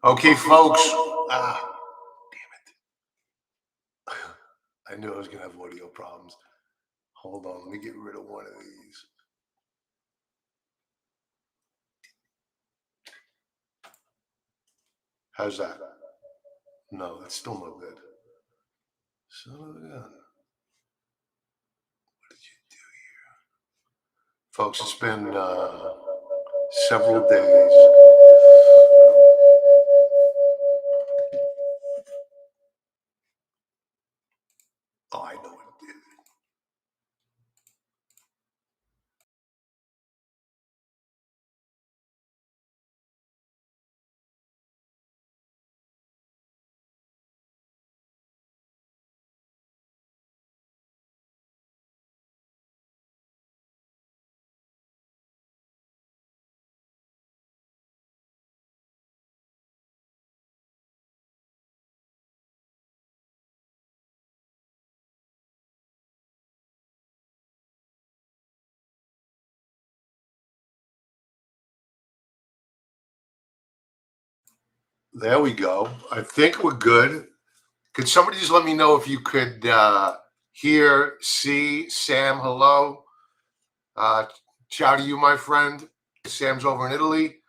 Okay, folks. Damn it. I knew I was going to have audio problems. Hold on. Let me get rid of one of these. How's that? No, that's still no good. Son of a gun. What did you do here? Folks, it's been several days. Oh, I know what it did. There we go. I think we're good. Could somebody just let me know if you could hear, see Sam? Hello. Ciao to you, my friend. Sam's over in Italy.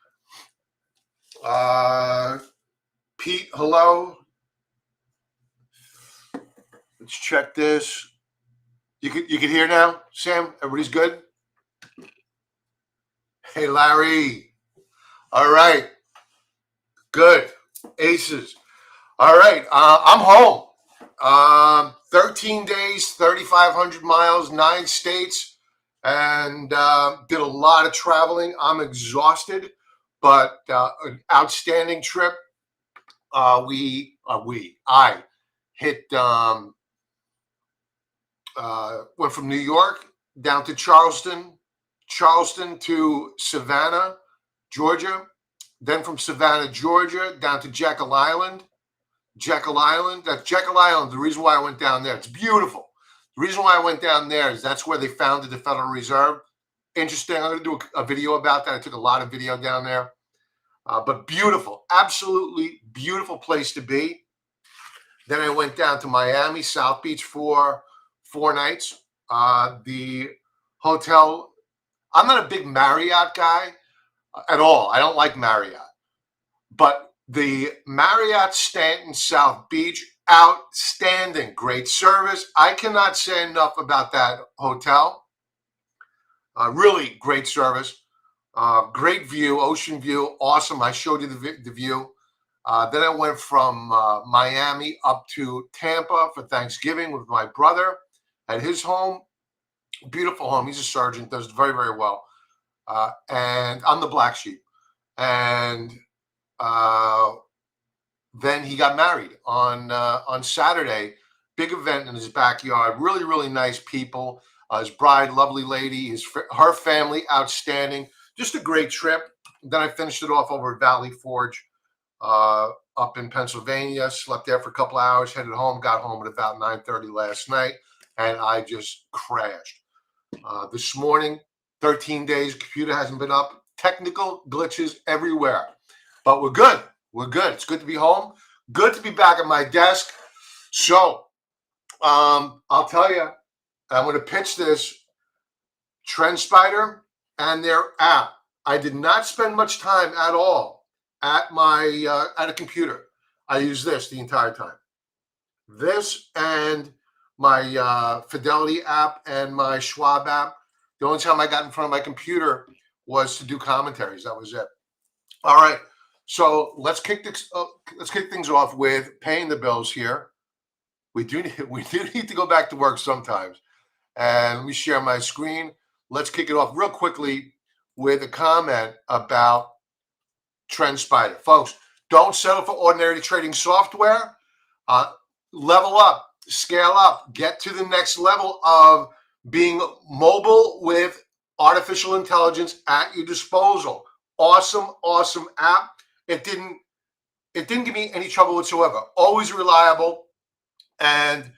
Pete, hello. Let's check this. You can hear now, Sam? Everybody's good? Hey, Larry. All right. Good. Aces. All right. I'm home. 13 days, 3,500 miles, 9 states, and did a lot of traveling. I'm exhausted, but an outstanding trip. I hit, went from New York down to Charleston to Savannah, Georgia, then from Savannah, Georgia, down to Jekyll Island. That's Jekyll Island. The reason why I went down there, it's beautiful. The reason why I went down there is that's where they founded the Federal Reserve. Interesting. I'm going to do a video about that. I took a lot of video down there, but beautiful, absolutely beautiful place to be. Then I went down to Miami, South Beach for 4 nights. The hotel, I'm not a big Marriott guy at all. I don't like Marriott. But the Marriott Stanton South Beach, outstanding. Great service. I cannot say enough about that hotel. Really great service. Great view, ocean view. Awesome. I showed you the view. Then I went from Miami up to Tampa for Thanksgiving with my brother at his home. Beautiful home. He's a sergeant, does very, very well. And I'm the black sheep. And then he got married on Saturday. Big event in his backyard. Really, really nice people. His bride, lovely lady. Her family, outstanding. Just a great trip. Then I finished it off over at Valley Forge up in Pennsylvania. Slept there for a couple hours. Headed home. Got home at about 9:30 last night, and I just crashed. This morning, 13 days. Computer hasn't been up. Technical glitches everywhere, but we're good. We're good. It's good to be home. Good to be back at my desk. So, I'll tell you, I'm going to pitch this TrendSpider and their app. I did not spend much time at all at my at a computer. I use this the entire time. This and my Fidelity app and my Schwab app. The only time I got in front of my computer was to do commentaries. That was it. All right. So let's kick things off with paying the bills here. We do need to go back to work sometimes. And let me share my screen. Let's kick it off real quickly with a comment about TrendSpider. Folks, don't settle for ordinary trading software. Level up, scale up, get to the next level of being mobile with artificial intelligence at your disposal. Awesome app. It didn't give me any trouble whatsoever. Always reliable. And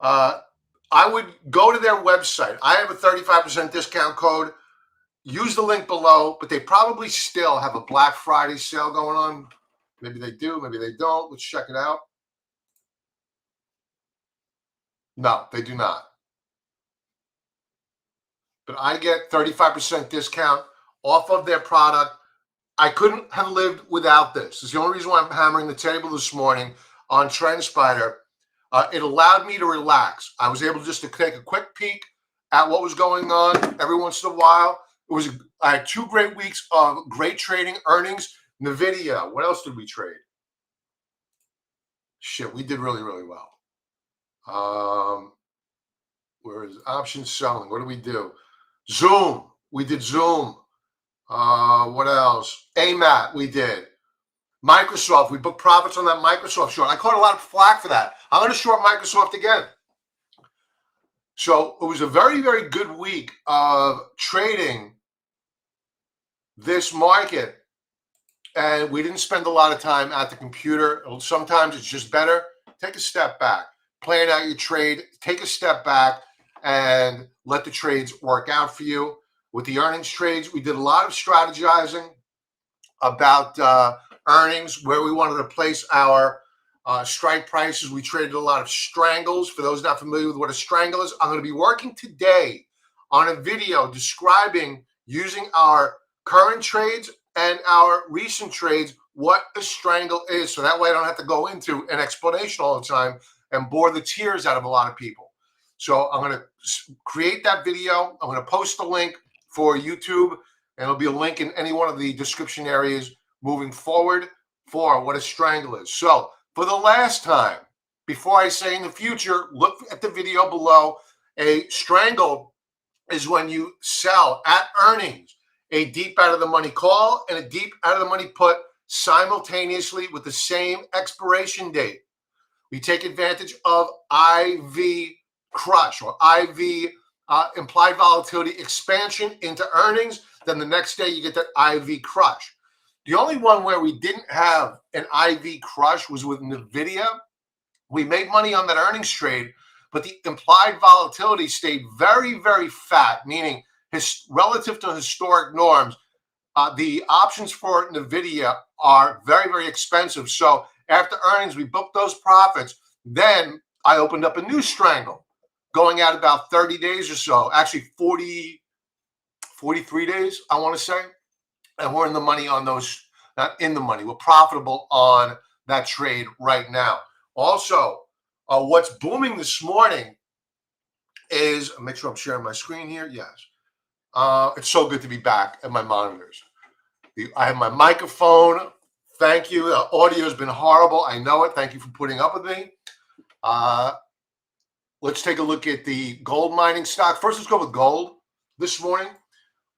I would go to their website. I have a 35% discount code. Use the link below, but they probably still have a Black Friday sale going on. Maybe they do, maybe they don't. Let's check it out. No, they do not. But I get 35% discount off of their product. I couldn't have lived without this. It's the only reason why I'm hammering the table this morning on TrendSpider. It allowed me to relax. I was able just to take a quick peek at what was going on every once in a while. I had 2 great weeks of great trading earnings. NVIDIA. What else did we trade? Shit, we did really, really well. Where is option selling? What do we do? Zoom. We did Zoom. What else? AMAT. We did. Microsoft. We booked profits on that Microsoft short. I caught a lot of flack for that. I'm going to short Microsoft again. So it was a very, very good week of trading this market. And we didn't spend a lot of time at the computer. Sometimes it's just better. Take a step back. Plan out your trade. Take a step back and let the trades work out for you. With the earnings trades, we did a lot of strategizing about earnings, where we wanted to place our strike prices. We traded a lot of strangles. For those not familiar with what a strangle is, I'm going to be working today on a video describing, using our current trades and our recent trades, what a strangle is. So that way I don't have to go into an explanation all the time and bore the tears out of a lot of people. So I'm going to create that video. I'm going to post the link for YouTube, and there'll be a link in any one of the description areas moving forward for what a strangle is. So for the last time, before I say in the future, look at the video below. A strangle is when you sell at earnings a deep out of the money call and a deep out of the money put simultaneously with the same expiration date. We take advantage of IV crush, or IV implied volatility expansion into earnings. Then the next day you get that IV crush. The only one where we didn't have an IV crush was with NVIDIA. We made money on that earnings trade, but the implied volatility stayed very, very fat, meaning relative to historic norms, the options for NVIDIA are very, very expensive. So after earnings, we booked those profits. Then I opened up a new strangle, going out about 30 days or so, actually 43 days, I want to say. And we're in the money on those, not in the money. We're profitable on that trade right now. Also, what's booming this morning is, make sure I'm sharing my screen here. Yes. It's so good to be back at my monitors. I have my microphone. Thank you. The audio has been horrible. I know it. Thank you for putting up with me. Let's take a look at the gold mining stock. First, let's go with gold this morning.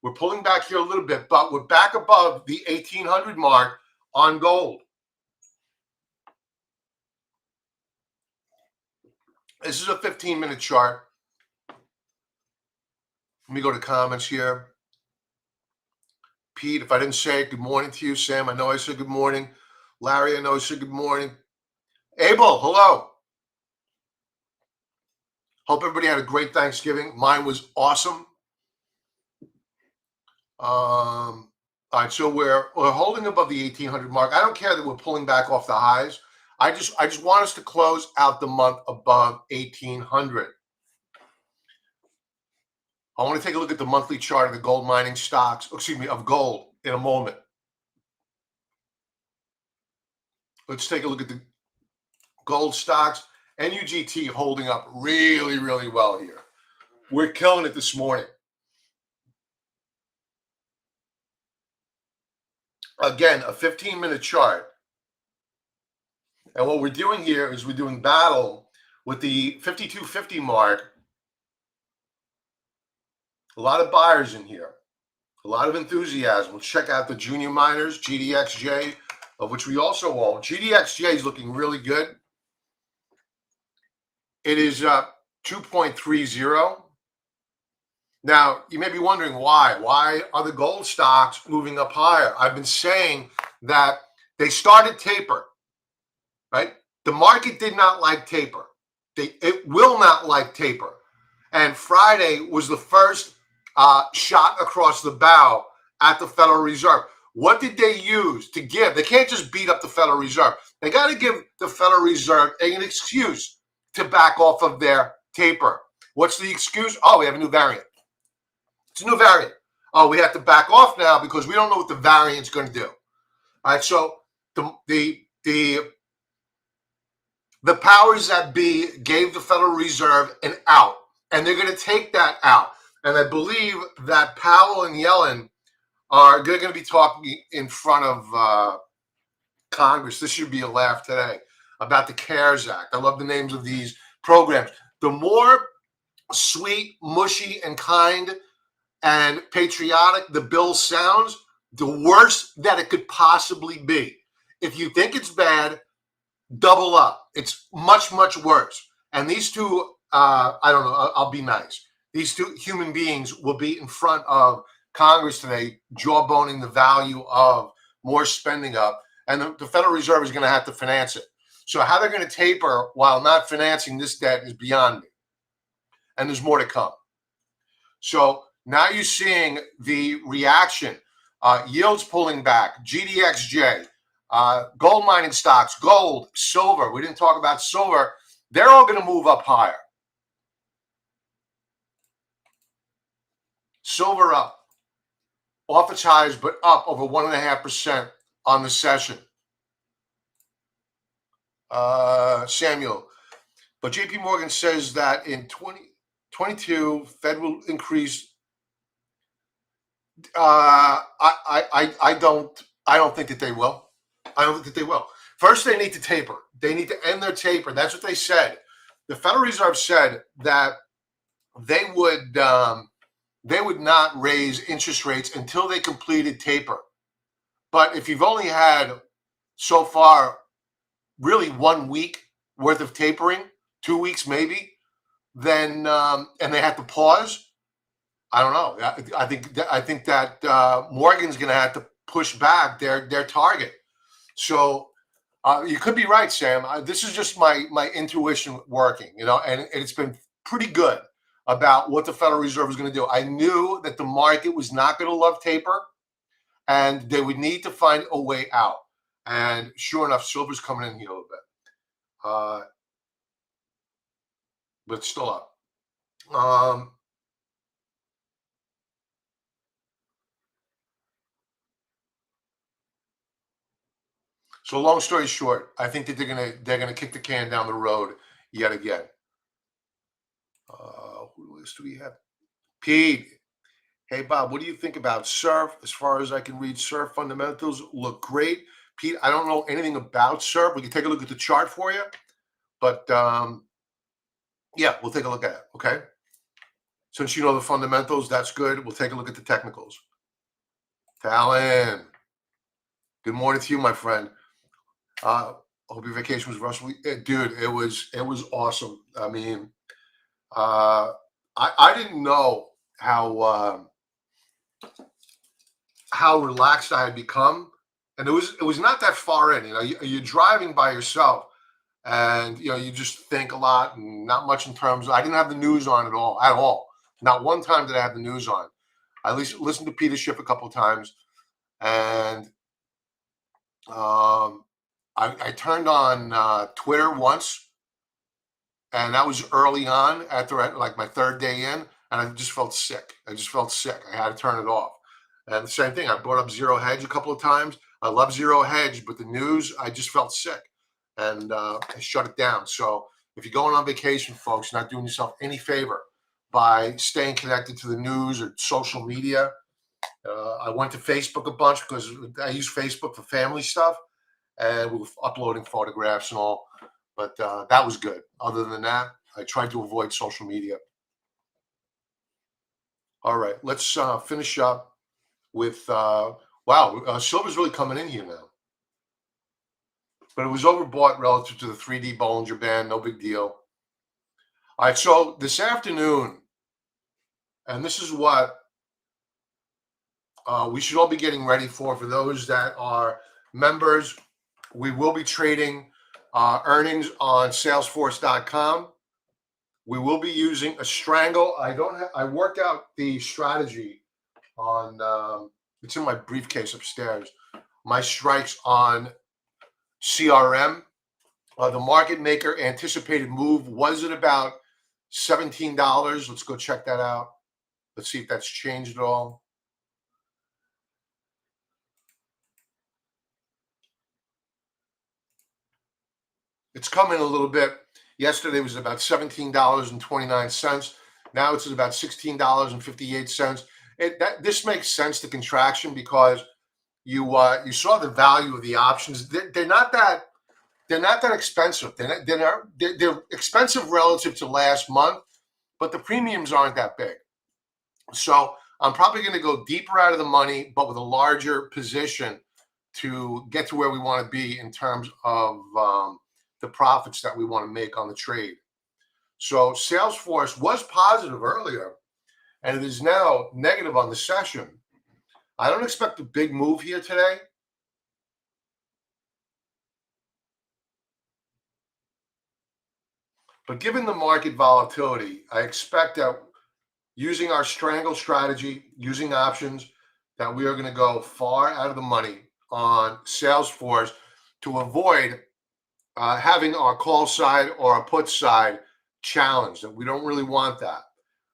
We're pulling back here a little bit, but we're back above the 1800 mark on gold. This is a 15-minute chart. Let me go to comments here. Pete, if I didn't say it, good morning to you. Sam, I know I said good morning. Larry, I know I said good morning. Abel, hello. Hope everybody had a great Thanksgiving. Mine was awesome. All right, so we're holding above the 1800 mark. I don't care that we're pulling back off the highs. I just want us to close out the month above 1800. I want to take a look at the monthly chart of the gold mining stocks, of gold in a moment. Let's take a look at the gold stocks. NUGT holding up really, really well here. We're killing it this morning. Again, a 15-minute chart. And what we're doing here is we're doing battle with the 5250 mark. A lot of buyers in here, a lot of enthusiasm. Let's check out the junior miners, GDXJ, of which we also own. GDXJ is looking really good. It is 2.30. Now, you may be wondering why. Why are the gold stocks moving up higher? I've been saying that they started taper, right? The market did not like taper. It will not like taper. And Friday was the first shot across the bow at the Federal Reserve. What did they use to give? They can't just beat up the Federal Reserve. They got to give the Federal Reserve an excuse to back off of their taper. What's the excuse? Oh, we have a new variant. It's a new variant. Oh, we have to back off now because we don't know what the variant's going to do. All right, so the powers that be gave the Federal Reserve an out, and they're going to take that out. And I believe that Powell and Yellen are going to be talking in front of Congress. This should be a laugh today about the CARES Act. I love the names of these programs. The more sweet, mushy, and kind and patriotic the bill sounds, the worse that it could possibly be. If you think it's bad, double up. It's much, much worse. And these two, I don't know, I'll be nice. These two human beings will be in front of Congress today, jawboning the value of more spending up. And the Federal Reserve is going to have to finance it. So how they're going to taper while not financing this debt is beyond me. And there's more to come. So now you're seeing the reaction. Yields pulling back, GDXJ, gold mining stocks, gold, silver. We didn't talk about silver. They're all going to move up higher. Silver up, off its highs, but up over 1.5% on the session. Samuel, but JP Morgan says that in 2022, Fed will increase. I don't think that they will. I don't think that they will. First, they need to taper. They need to end their taper. That's what they said. The Federal Reserve said that they would not raise interest rates until they completed taper. But if you've only had so far really 1 week worth of tapering, 2 weeks maybe, then and they have to pause, I don't know. I think that Morgan's going to have to push back their target. So you could be right, Sam. This is just my intuition working, and it's been pretty good about what the Federal Reserve is going to do. I knew that the market was not going to love taper, and they would need to find a way out. And sure enough, silver's coming in here a little bit, but it's still up. So long story short, I think that they're gonna kick the can down the road yet again. Who else do we have? Pete. Hey Bob, what do you think about surf? As far as I can read, surf fundamentals look great. Pete, I don't know anything about surf. We can take a look at the chart for you, but yeah, we'll take a look at it. Okay. Since you know the fundamentals, that's good. We'll take a look at the technicals. Talon, good morning to you, my friend. Hope your vacation was Russell. Dude, it was awesome. I mean, I didn't know how relaxed I had become, and it was not that far in. You're driving by yourself, and you just think a lot and not much in terms of. I didn't have the news on at all. Not one time did I have the news on. I at least listened to Peter Schiff a couple of times, and I turned on Twitter once, and that was early on after like my third day in, and I just felt sick. I had to turn it off. And the same thing, I brought up Zero Hedge a couple of times. I love Zero Hedge, but the news, I just felt sick, and I shut it down. So if you're going on vacation, folks, you're not doing yourself any favor by staying connected to the news or social media. I went to Facebook a bunch because I use Facebook for family stuff, and we were uploading photographs and all. But that was good. Other than that, I tried to avoid social media. All right, let's finish up with, wow, silver's really coming in here now. But it was overbought relative to the 3D Bollinger Band, no big deal. All right, so this afternoon, and this is what we should all be getting ready for those that are members. We will be trading earnings on Salesforce.com. We will be using a strangle. I worked out the strategy on It's in my briefcase upstairs. My strikes on CRM. The market maker anticipated move was at about $17. Let's go check that out. Let's see if that's changed at all. It's coming a little bit. Yesterday was about $17.29. Now it's at about $16.58. This makes sense, the contraction, because you saw the value of the options. They're not that expensive. They're expensive relative to last month, but the premiums aren't that big. So I'm probably going to go deeper out of the money, but with a larger position to get to where we want to be in terms of the profits that we want to make on the trade. So Salesforce was positive earlier, and it is now negative on the session. I don't expect a big move here today. But given the market volatility, I expect that using our strangle strategy, using options, that we are going to go far out of the money on Salesforce to avoid having our call side or our put side challenged. And we don't really want that.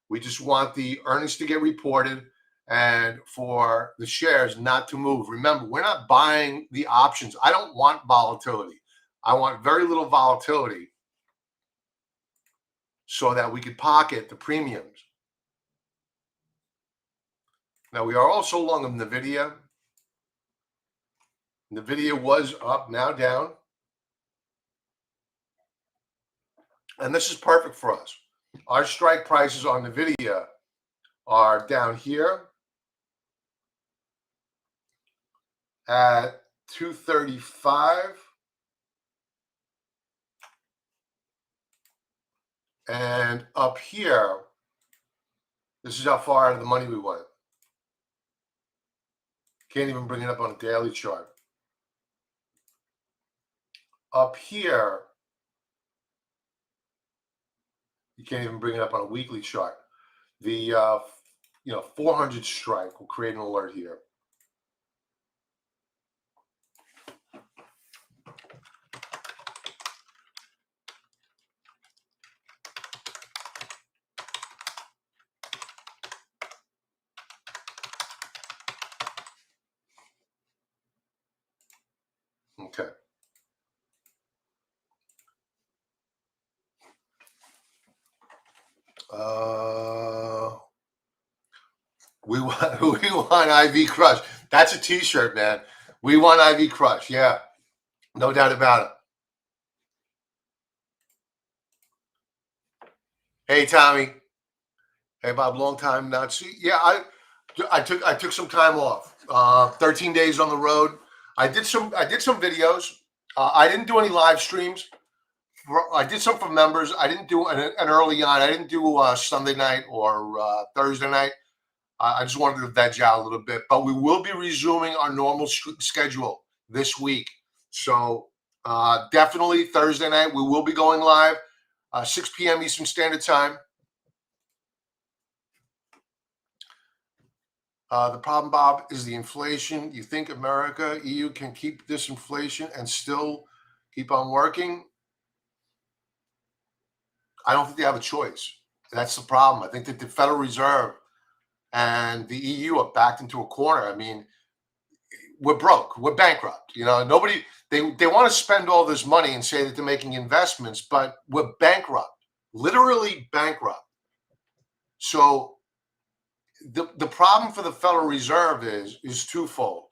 We just want the earnings to get reported and for the shares not to move. Remember, we're not buying the options. I don't want volatility. I want very little volatility so that we could pocket the premiums. Now, we are also long of NVIDIA. NVIDIA was up, now down. And this is perfect for us. Our strike prices on NVIDIA are down here at 235. And up here, this is how far out of the money we went. Can't even bring it up on a daily chart. Up here, you can't even bring it up on a weekly chart. The 400 strike will create an alert here. Okay. We want IV Crush. That's a T-shirt, man. We want IV Crush. Yeah, no doubt about it. Hey, Tommy. Hey, Bob. Long time not see. Yeah, I took some time off. 13 days on the road. I did some videos. I didn't do any live streams. I did some for members. I didn't do an early on. I didn't do Sunday night or Thursday night. I just wanted to veg out a little bit, but we will be resuming our normal schedule this week. So definitely Thursday night, we will be going live, 6 p.m. Eastern Standard Time. The problem, Bob, is the inflation. You think America, EU can keep this inflation and still keep on working? I don't think they have a choice. That's the problem. I think that the Federal Reserve and the EU are backed into a corner. I mean, we're broke. We're bankrupt. Nobody, they want to spend all this money and say that they're making investments, but we're bankrupt, literally bankrupt. So the problem for the Federal Reserve is twofold.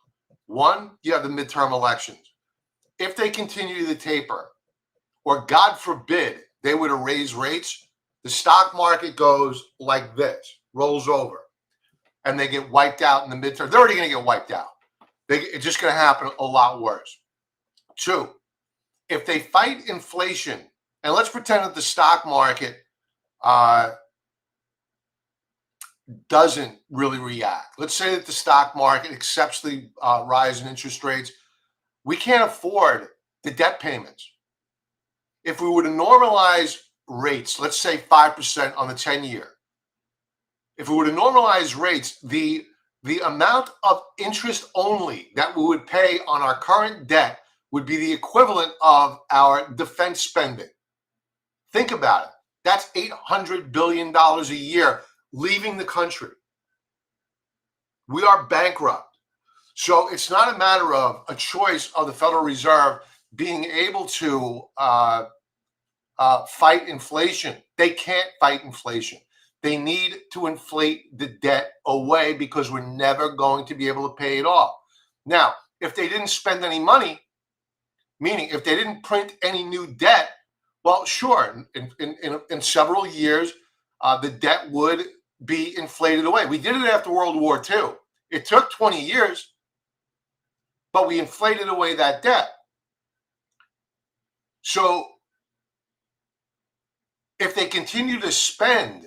One, you have the midterm elections. If they continue to taper, or God forbid, they were to raise rates, the stock market goes like this, rolls over, and they get wiped out in the midterm. They're already going to get wiped out. It's just going to happen a lot worse. Two, if they fight inflation, and let's pretend that the stock market doesn't really react. Let's say that the stock market accepts the rise in interest rates. We can't afford the debt payments. If we were to normalize rates, let's say 5% on the 10-year, if we were to normalize rates, the the amount of interest only that we would pay on our current debt would be the equivalent of our defense spending. Think about it. That's $800 billion a year leaving the country. We are bankrupt. So it's not a matter of a choice of the Federal Reserve being able to fight inflation. They can't fight inflation. They need to inflate the debt away because we're never going to be able to pay it off. Now, if they didn't spend any money, meaning if they didn't print any new debt, well, sure, in several years, the debt would be inflated away. We did it after World War II. It took 20 years, but we inflated away that debt. So if they continue to spend,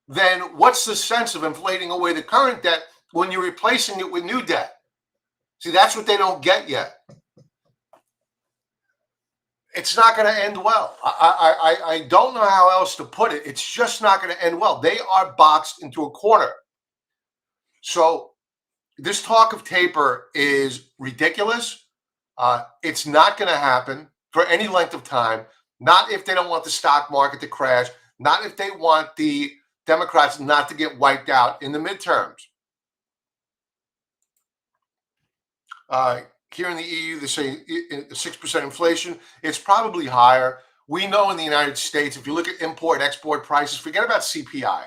then what's the sense of inflating away the current debt when you're replacing it with new debt? See, that's what they don't get yet. It's not going to end well. I don't know how else to put it. It's just not going to end well. They are boxed into a corner. So this talk of taper is ridiculous. It's not going to happen for any length of time. Not if they don't want the stock market to crash. Not if they want the Democrats not to get wiped out in the midterms. Here in the EU, they say 6% inflation. It's probably higher. We know in the United States, if you look at import export prices, forget about CPI.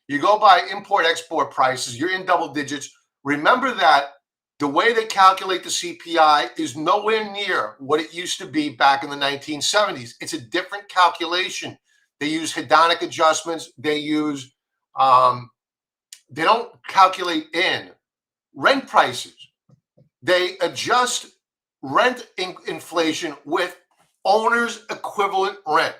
You go by import export prices, you're in double digits. Remember that the way they calculate the CPI is nowhere near what it used to be back in the 1970s. It's a different calculation. They use hedonic adjustments. They use, they don't calculate in rent prices. They adjust rent inflation with owner's equivalent rent.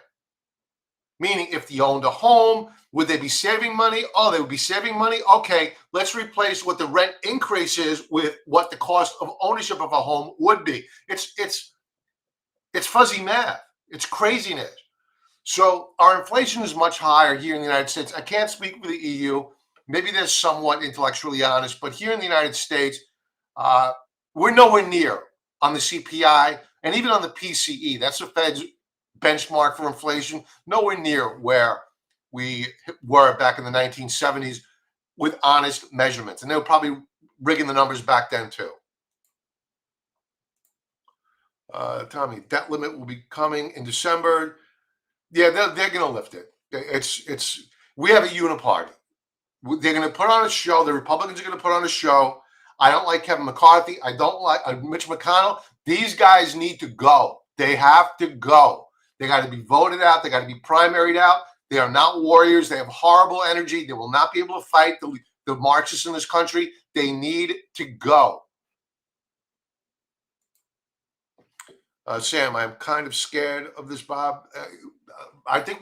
Meaning, if you owned a home, would they be saving money? Oh, they would be saving money. Okay, let's replace what the rent increase is with what the cost of ownership of a home would be. It's fuzzy math. It's craziness. So our inflation is much higher here in the United States. I can't speak for the EU. Maybe they're somewhat intellectually honest, but here in the United States, we're nowhere near on the CPI and even on the PCE. That's the Fed's benchmark for inflation. Nowhere near where we were back in the 1970s with honest measurements. And they were probably rigging the numbers back then too. Tommy, debt limit will be coming in December. Yeah, they're going to lift it. We have a uniparty. They're going to put on a show. The Republicans are going to put on a show. I don't like Kevin McCarthy. I don't like Mitch McConnell. These guys need to go. They have to go. They got to be voted out. They got to be primaried out. They are not warriors. They have horrible energy. They will not be able to fight the Marxists in this country. They need to go. Sam, I'm kind of scared of this, Bob. I think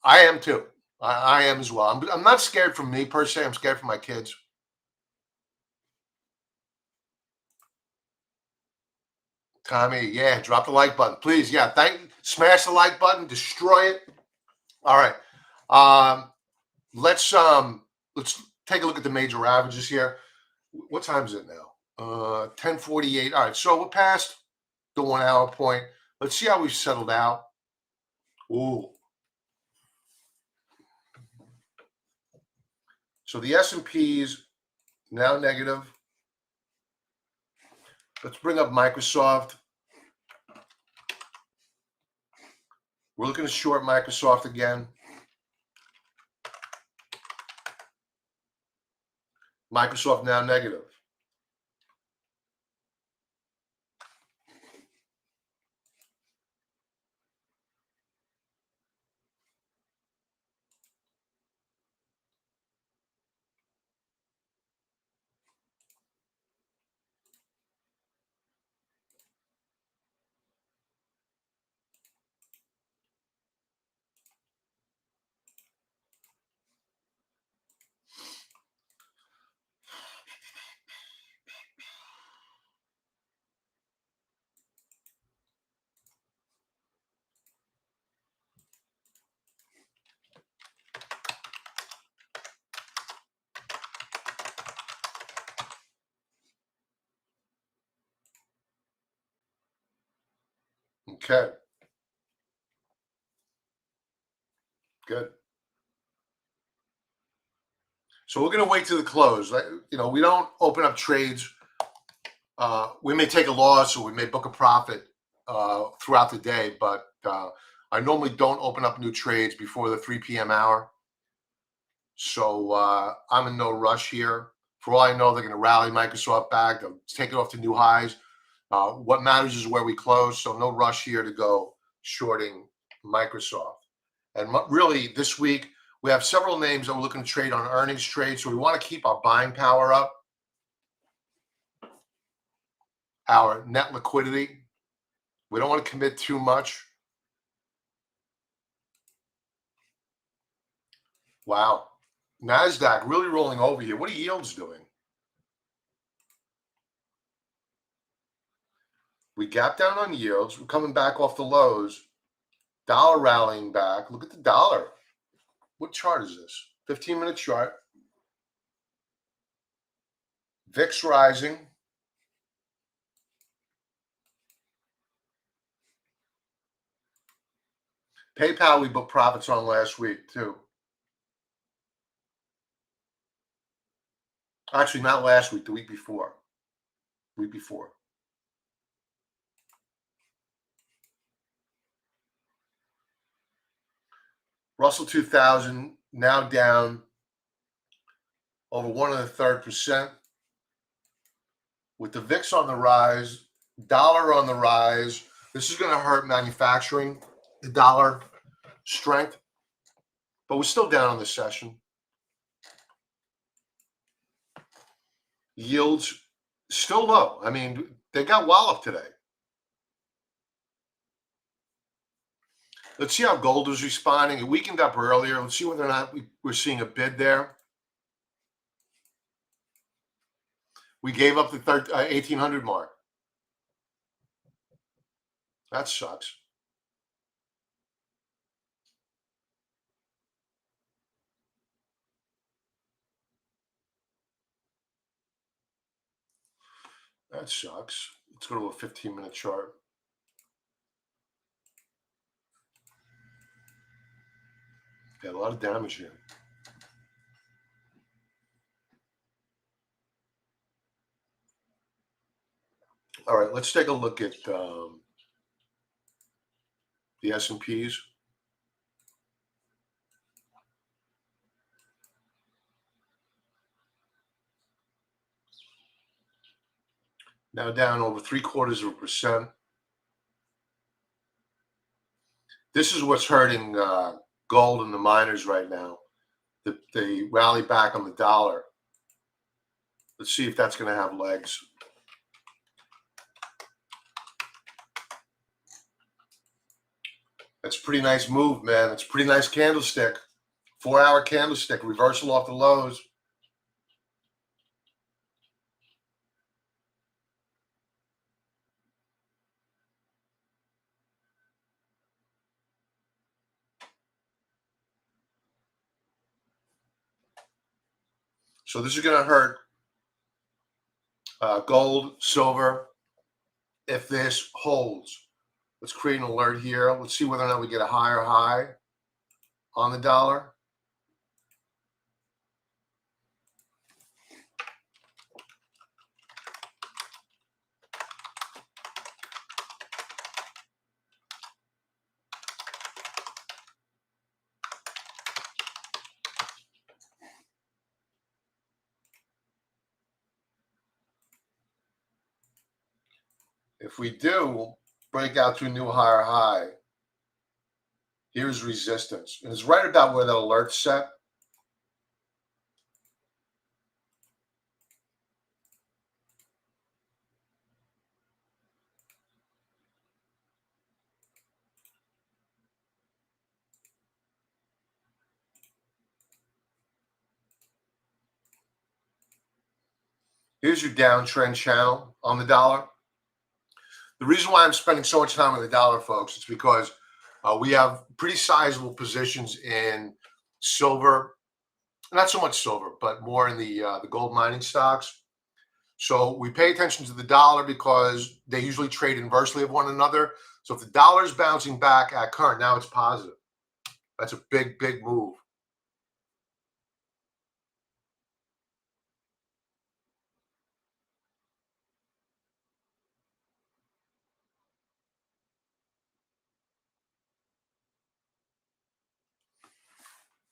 I am too. I am as well. I'm not scared for me per se. I'm scared for my kids. Tommy, yeah, drop the like button, please. Yeah, smash the like button, destroy it. All right. Let's take a look at the major averages here. What time is it now? 10:48. All right, so we're past the 1 hour point. Let's see how we've settled out. Ooh. So the S&P's now negative. Let's bring up Microsoft. We're looking to short Microsoft again. Microsoft now negative. Okay, good. So we're going to wait to the close. We don't open up trades. We may take a loss or we may book a profit throughout the day, but I normally don't open up new trades before the 3 p.m. hour. So I'm in no rush here. For all I know, they're going to rally Microsoft back. They'll take it off to new highs. What matters is where we close. So no rush here to go shorting Microsoft. And really, this week, we have several names that we're looking to trade on earnings trade. So we want to keep our buying power up, our net liquidity. We don't want to commit too much. Wow. NASDAQ really rolling over here. What are yields doing? We gap down on yields. We're coming back off the lows. Dollar rallying back. Look at the dollar. What chart is this? 15-minute chart. VIX rising. PayPal we booked profits on last week too. Actually, not last week, the week before. Week before. Russell 2000 now down over 1.33%. With the VIX on the rise, dollar on the rise, this is going to hurt manufacturing, the dollar strength, but we're still down on the session. Yields still low. I mean, they got walloped today. Let's see how gold is responding. It weakened up earlier. Let's see whether or not we're seeing a bid there. We gave up the 1800 mark. That sucks. That sucks. Let's go to a 15-minute chart. Got a lot of damage here. All right, let's take a look at the S&Ps. Now down over 0.75%. This is what's hurting gold and the miners right now. They rally back on the dollar. Let's see if that's going to have legs. That's a pretty nice move, man. It's a pretty nice candlestick. 4-hour candlestick, reversal off the lows. So this is going to hurt gold, silver, if this holds. Let's create an alert here. Let's see whether or not we get a higher high on the dollar. If we do break out to a new higher high, here's resistance. And it's right about where the alert's set. Here's your downtrend channel on the dollar. The reason why I'm spending so much time on the dollar, folks, is because we have pretty sizable positions in silver, not so much silver, but more in the gold mining stocks. So we pay attention to the dollar because they usually trade inversely of one another. So if the dollar is bouncing back at current, now it's positive. That's a big, big move.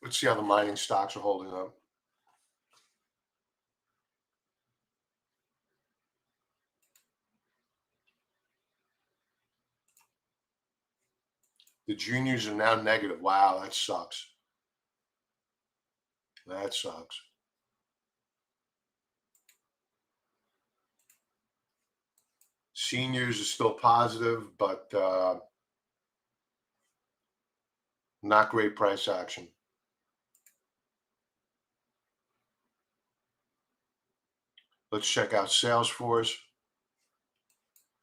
Let's see how the mining stocks are holding up. The juniors are now negative. Wow, that sucks. That sucks. Seniors are still positive, but not great price action. Let's check out Salesforce.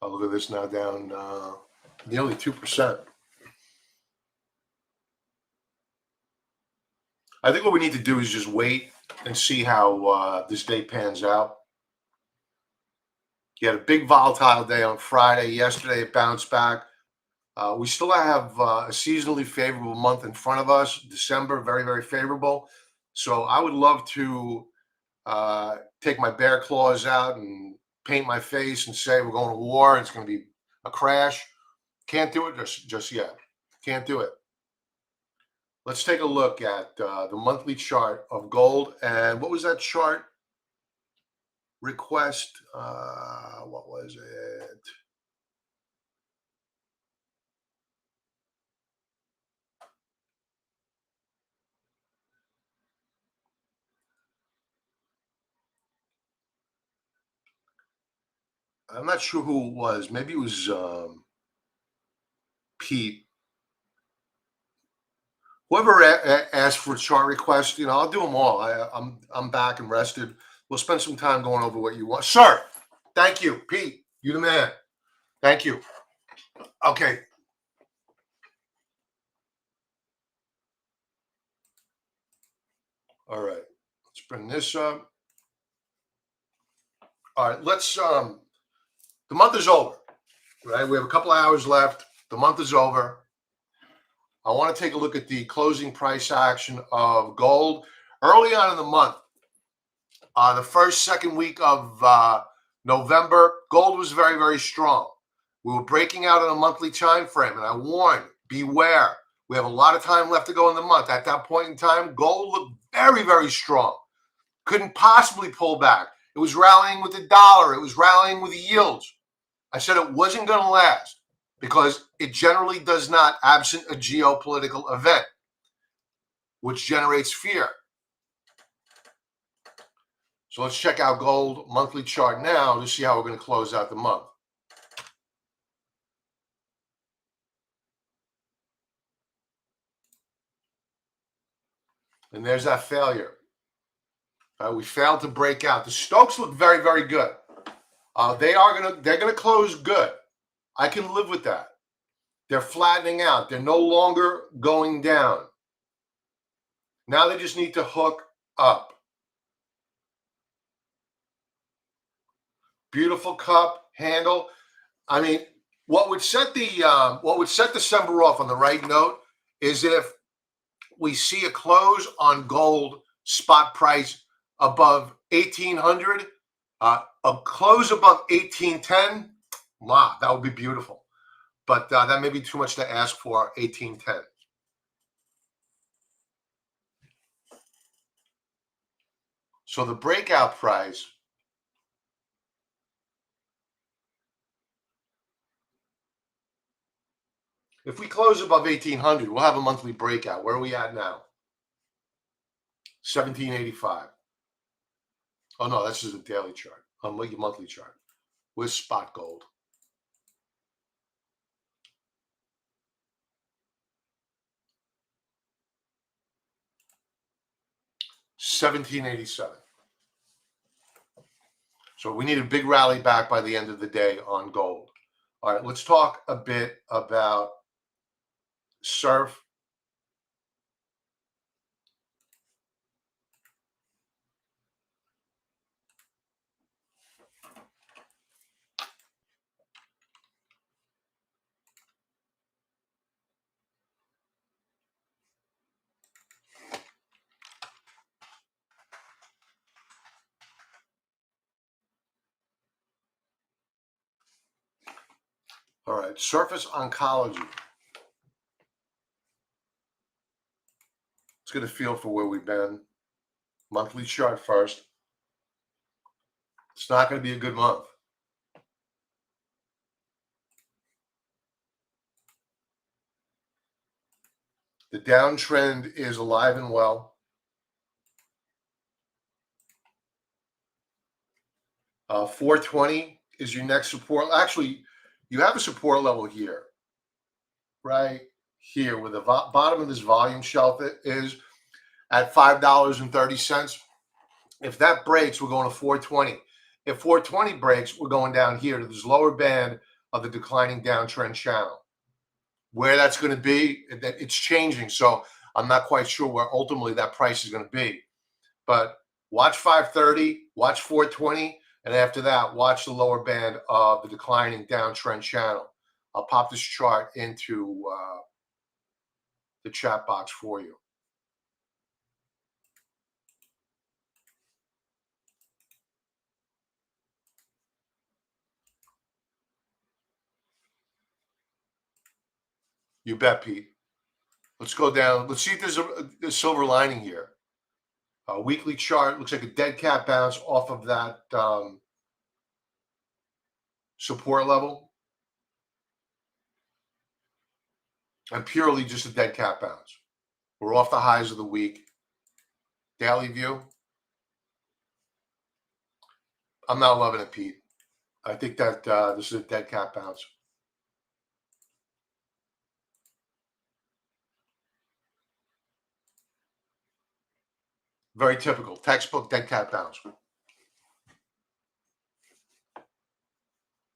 Oh, look at this now, down nearly 2%. I think what we need to do is just wait and see how this day pans out. You had a big volatile day on Friday. Yesterday, it bounced back. We still have a seasonally favorable month in front of us. December, very, very favorable. So I would love to take my bear claws out and paint my face and say we're going to war. It's going to be a crash. Can't do it just yet. Can't do it. Let's take a look at the monthly chart of gold. And what was that chart request? What was it? I'm not sure who it was. Maybe it was Pete. Whoever asked for a chart request, I'll do them all. I'm back and rested. We'll spend some time going over what you want, sir. Thank you, Pete. You the man. Thank you. Okay. All right. Let's bring this up. All right. Let's. The month is over. Right. We have a couple hours left. The month is over. I want to take a look at the closing price action of gold early on in the month. The first, second week of November, gold was very, very strong. We were breaking out on a monthly time frame, and I warned, beware. We have a lot of time left to go in the month. At that point in time, gold looked very, very strong. Couldn't possibly pull back. It was rallying with the dollar. It was rallying with the yields. I said it wasn't going to last because it generally does not, absent a geopolitical event, which generates fear. So let's check out gold monthly chart now to see how we're going to close out the month. And there's that failure. We failed to break out. The Stokes look very, very good. They're gonna close good. I can live with that. They're flattening out. They're no longer going down. Now they just need to hook up. Beautiful cup handle. I mean, what would set December off on the right note is if we see a close on gold spot price above 1,800, a close above 1,810. Wow, that would be beautiful. But that may be too much to ask for. 1,810. So the breakout price. If we close above 1,800, we'll have a monthly breakout. Where are we at now? 1,785. Oh no, this is a daily chart. Your monthly chart. Where's spot gold? $17.87. So we need a big rally back by the end of the day on gold. All right, let's talk a bit about surf. All right, Surface Oncology. Let's get a feel for where we've been. Monthly chart first. It's not going to be a good month. The downtrend is alive and well. 420 is your next support. Actually, you have a support level here, right here, where the bottom of this volume shelf is at $5.30. If that breaks, we're going to 420. If 420 breaks, we're going down here to this lower band of the declining downtrend channel. Where that's going to be, it's changing. So I'm not quite sure where ultimately that price is going to be. But watch 530, watch 420, and after that, watch the lower band of the declining downtrend channel. I'll pop this chart into the chat box for you. You bet, Pete. Let's go down. Let's see if there's a silver lining here. A weekly chart looks like a dead cat bounce off of that support level. And purely just a dead cat bounce. We're off the highs of the week. Daily view. I'm not loving it, Pete. I think that this is a dead cat bounce. Very typical. Textbook dead cat bounce.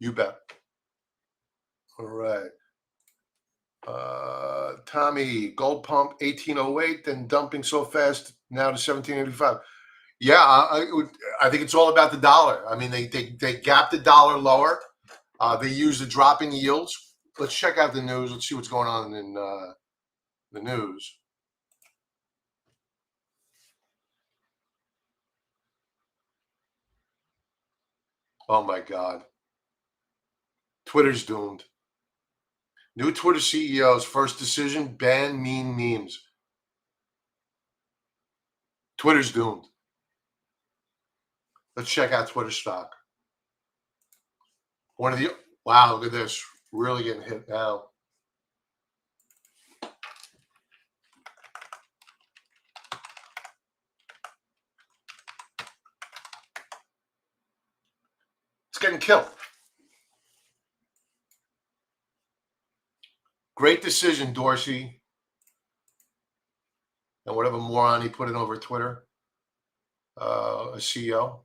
You bet. All right. Tommy, gold pump 1808, then dumping so fast now to 1785. Yeah, I think it's all about the dollar. I mean, they gapped the dollar lower. They use the dropping yields. Let's check out the news. Let's see what's going on in the news. Oh my God. Twitter's doomed. New Twitter CEO's first decision, ban mean memes. Twitter's doomed. Let's check out Twitter stock. Wow, look at this. Really getting hit now. It's getting killed. Great decision, Dorsey. And whatever moron he put it over Twitter. A CEO.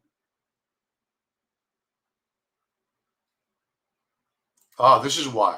Oh, this is why.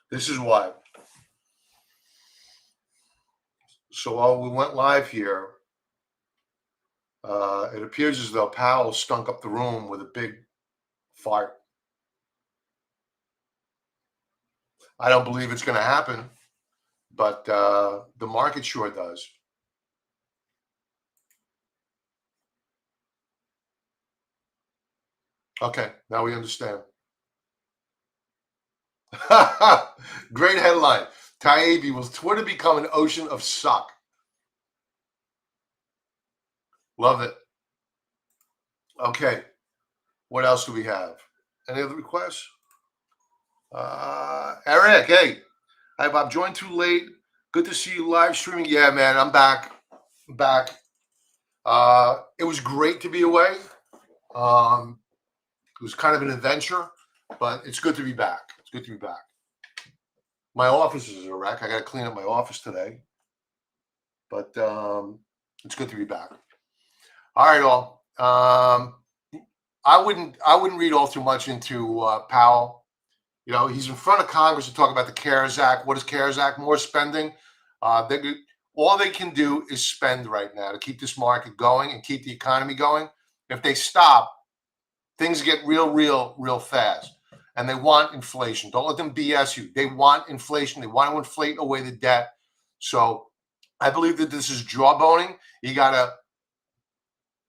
This is why. So while we went live here, it appears as though Powell stunk up the room with a big fart. I don't believe it's going to happen, but the market sure does. Okay, now we understand. Great headline. Taibbi, will Twitter become an ocean of suck? Love it. Okay, what else do we have? Any other requests? Eric, hey. Hi, Bob. Joined too late. Good to see you live streaming. Yeah, man, I'm back. It was great to be away. It was kind of an adventure, but it's good to be back. It's good to be back. My office is a wreck. I got to clean up my office today, but it's good to be back. All right, all. I wouldn't read all too much into Powell. He's in front of Congress to talk about the CARES Act. What is CARES Act? More spending. All they can do is spend right now to keep this market going and keep the economy going. If they stop, things get real fast. And they want inflation. Don't let them BS you. They want inflation. They want to inflate away the debt. So I believe that this is jawboning. You got to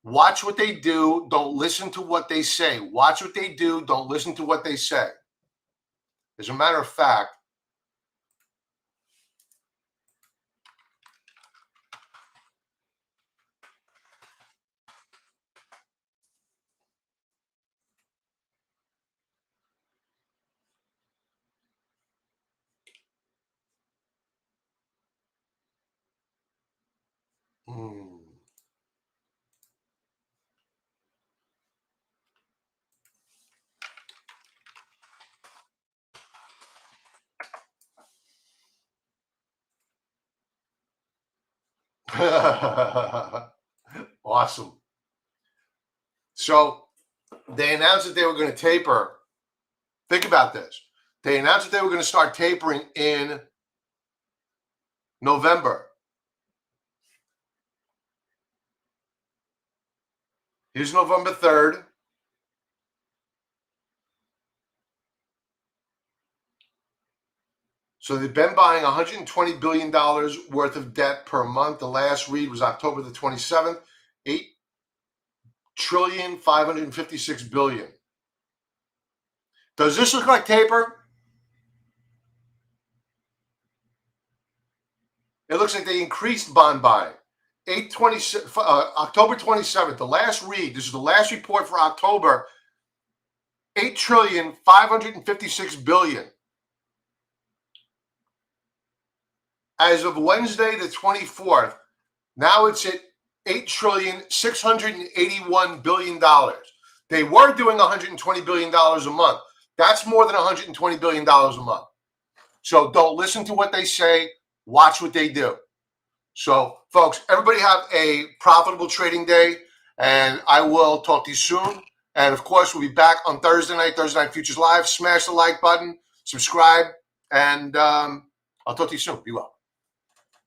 watch what they do. Don't listen to what they say. Watch what they do. Don't listen to what they say. As a matter of fact, awesome. So they announced that they were going to taper. Think about this. They announced that they were going to start tapering in November. Here's November 3rd. So they've been buying $120 billion worth of debt per month. The last read was October the 27th, $8,556 billion. Does this look like taper? It looks like they increased bond buying. October 27th, the last read, this is the last report for October, $8,556 billion. As of Wednesday the 24th, now it's at $8,681 billion. They were doing $120 billion a month. That's more than $120 billion a month. So don't listen to what they say. Watch what they do. So, folks, everybody have a profitable trading day, and I will talk to you soon. And, of course, we'll be back on Thursday Night Futures Live. Smash the like button, subscribe, and I'll talk to you soon. Be well.